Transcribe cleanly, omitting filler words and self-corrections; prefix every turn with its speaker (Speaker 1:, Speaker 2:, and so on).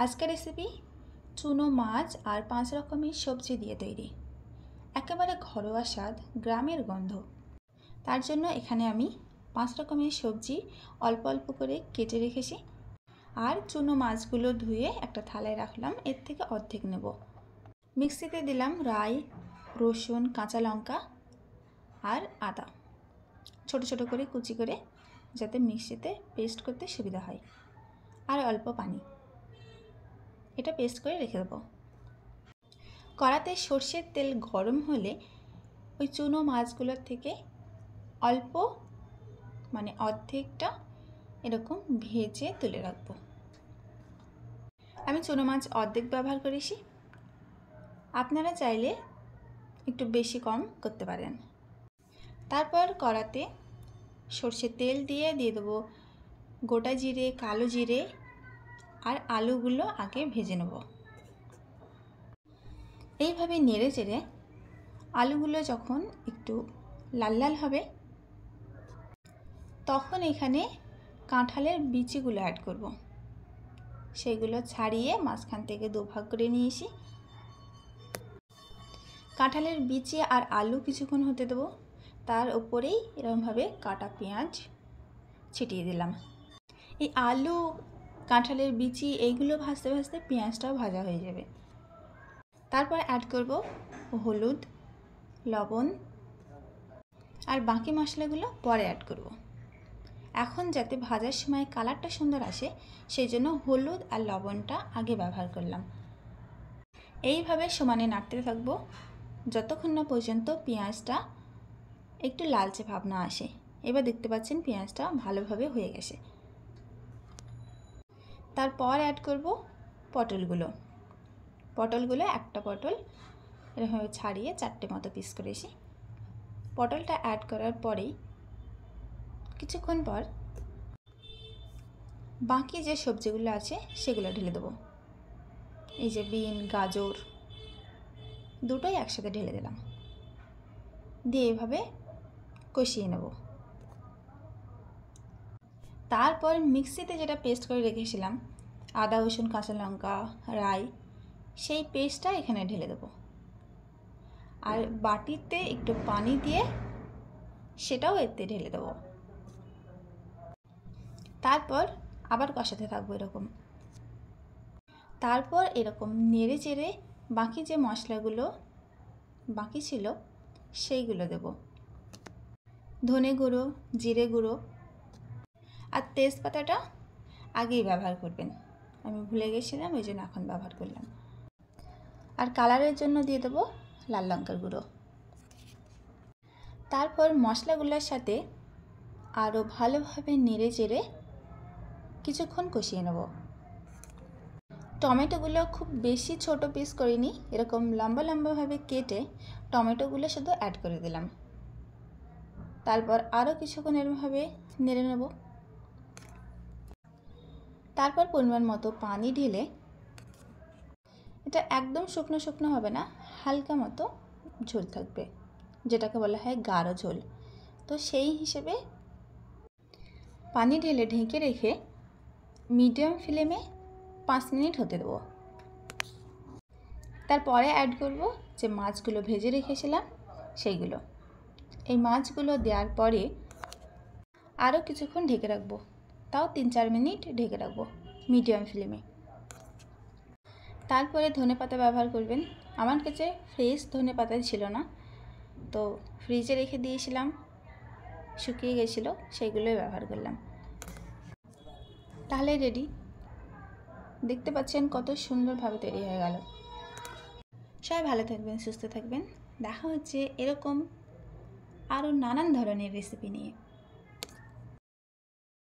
Speaker 1: আজকের রেসিপি চুনো মাছ আর 5 রকমের সবজি দিয়ে তৈরি। একেবারে ঘরোয়া স্বাদ, গ্রামের গন্ধ। তার জন্য এখানে আমি 5 রকমের সবজি অল্প অল্প করে কেটে রেখেছি। আর চুনো মাছগুলো ধুয়ে একটা থালায় রাখলাম, এর থেকে অর্ধেক নেব। মিক্সিতে দিলাম রাই, রসুন, কাঁচা লঙ্কা আর আদা, ছোট ছোট করে কুচি করে, যাতে মিক্সিতে পেস্ট করতে সুবিধা হয়। আর অল্প পানি, এটা পেস্ট করে রেখে দেবো। কড়াতে সর্ষের তেল গরম হলে ওই চুনো মাছগুলোর থেকে অল্প অর্ধেকটা এরকম ভেজে তুলে রাখবো। আমি চুনো মাছ অর্ধেক ব্যবহার করেছি, আপনারা চাইলে একটু বেশি কম করতে পারেন। তারপর কড়াতে সর্ষের তেল দিয়ে দেবো গোটা জিরে, কালো জিরে আর আলুগুলো আগে ভেজে নেব। এইভাবে নেড়ে চেড়ে আলুগুলো যখন একটু লাল লাল হবে, তখন এখানে কাঁঠালের বিচিগুলো অ্যাড করব। সেগুলো ছাড়িয়ে মাঝখান থেকে দুভাগ করে নিয়েছি। কাঁঠালের বিচি আর আলু কিছুক্ষণ হতে দেবো। তার উপরেই এরকমভাবে কাটা পেঁয়াজ ছিটিয়ে দিলাম। এই আলু, কাঁঠালের বিচি এইগুলো ভাজতে ভাজতে পেঁয়াজটাও ভাজা হয়ে যাবে। তারপর অ্যাড করব হলুদ, লবণ আর বাকি মশলাগুলো পরে অ্যাড করব। এখন যাতে ভাজার সময় কালারটা সুন্দর আসে, সেই জন্য হলুদ আর লবণটা আগে ব্যবহার করলাম। এইভাবে সমানে নাড়তে থাকবো যতক্ষণ না পর্যন্ত পেঁয়াজটা একটু লালচে ভাব না আসে। এবার দেখতে পাচ্ছেন পেঁয়াজটা ভালোভাবে হয়ে গেছে। তারপর অ্যাড করব পটলগুলো একটা পটল এরকমভাবে ছাড়িয়ে 4টে মতো পিস করেছি। পটলটা অ্যাড করার পরেই কিছুক্ষণ পর বাকি যে সবজিগুলো আছে সেগুলো ঢেলে দেবো। এই যে বিন, গাজর দুটোই একসাথে ঢেলে দিলাম, দিয়ে এভাবে কষিয়ে নেব। তারপর মিক্সিতে যেটা পেস্ট করে রেখেছিলাম আদা, রসুন, কাঁচা লঙ্কা, রাই, সেই পেস্টটা এখানে ঢেলে দেবো। আর বাটিতে একটু পানি দিয়ে সেটাও এতে ঢেলে দেবো। তারপর আবার কষাতে থাকবো এরকম। তারপর এরকম নেড়ে চেড়ে বাকি যে মশলাগুলো বাকি ছিল সেইগুলো দেব। ধনে গুঁড়ো, জিরে গুঁড়ো আর তেজপাতাটা আগেই ব্যবহার করবেন, আমি ভুলে গেছিলাম, ওই জন্য এখন ব্যবহার করলাম। আর কালারের জন্য দিয়ে দেবো লাল লঙ্কার গুঁড়ো। তারপর মশলাগুলোর সাথে আরও ভালোভাবে নেড়ে চেড়ে কিছুক্ষণ কষিয়ে নেব। টমেটোগুলো খুব বেশি ছোট পিস করিনি, এরকম লম্বা লম্বাভাবে কেটে টমেটোগুলো শুধু অ্যাড করে দিলাম। তারপর আরও কিছুক্ষণ এরকমভাবে নেড়ে নেব। তারপর পরিমাণ মতো পানি ঢেলে, এটা একদম শুকনো শুকনো হবে না, হালকা মতো ঝোল থাকবে, যেটাকে বলা হয় গাঢ় ঝোল। তো সেই হিসেবে পানি ঢেলে ঢেকে রেখে মিডিয়াম ফ্লেমে 5 মিনিট হতে দেবো। তারপরে অ্যাড করব যে মাছগুলো ভেজে রেখেছিলাম সেইগুলো। এই মাছগুলো দেওয়ার পরে আরও কিছুক্ষণ ঢেকে রাখবো, তাও 3-4 মিনিট ঢেকে রাখবো মিডিয়াম ফ্লেমে। তারপরে ধনেপাতা ব্যবহার করবেন। আমার কাছে ফ্রেশ ধনেপাতা ছিল না, তো ফ্রিজে রেখে দিয়েছিলাম, শুকিয়ে গেছিলো, সেইগুলোই ব্যবহার করলাম। তাহলে রেডি। দেখতে পাচ্ছেন কত সুন্দরভাবে তৈরি হয়ে গেল। সবাই ভালো থাকবেন, সুস্থ থাকবেন। দেখা হচ্ছে এরকম আরও নানান ধরনের রেসিপি নিয়ে।